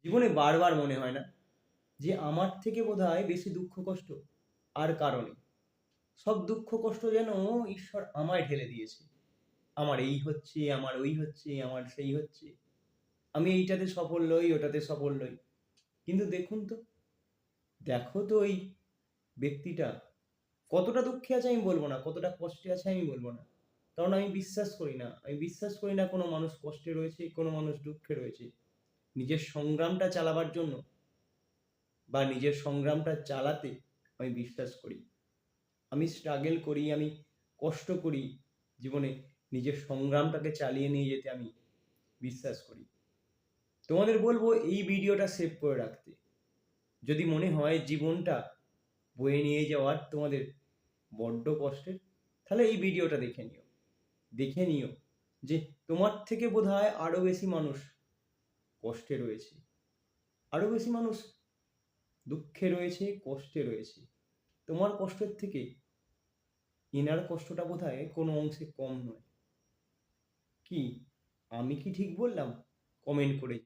জীবনে বারবার মনে হয় না যে আমার থেকে বোধহয় বেশি দুঃখ কষ্ট আর কারো নেই। সব দুঃখ কষ্ট যেন ঈশ্বর আমায় ঢেলে দিয়েছে। আমার এই হচ্ছে, আমার ওই হচ্ছে, আমার সেই হচ্ছে। আমি এইটাতে সফল নই, ওটাতে সফল নই। কিন্তু দেখুন তো, দেখো তো ওই ব্যক্তিটা কতটা দুঃখে আছে আমি বলব না, কতটা কষ্টে আছে আমি বলব না। কারণ আমি বিশ্বাস করি না। আমি বিশ্বাস করি না কোনো মানুষ কষ্টে রয়েছে, কোনো মানুষ দুঃখে রয়েছে। নিজের সংগ্রামটা চালাবার জন্য বা নিজের সংগ্রামটা চালাতে আমি বিশ্বাস করি। আমি স্ট্রাগল করি, আমি কষ্ট করি জীবনে নিজের সংগ্রামটাকে চালিয়ে নিয়ে যেতে আমি বিশ্বাস করি। তোমাদের বলবো এই ভিডিওটা সেভ করে রাখতে। যদি মনে হয় জীবনটা বয়ে নিয়ে যাওয়ার তোমাদের বড্ড কষ্টের, তাহলে এই ভিডিওটা দেখে নিও। দেখে নিও যে তোমার থেকে বোধহয় আরো বেশি মানুষ কষ্টে রয়েছে, আরো বেশি মানুষ দুঃখে রয়েছে, কষ্টে রয়েছে। তোমার কষ্টের থেকে এনার কষ্টটা বোধহয় কোনো অংশে কম নয়। কি আমি কি ঠিক বললাম? কমেন্ট করে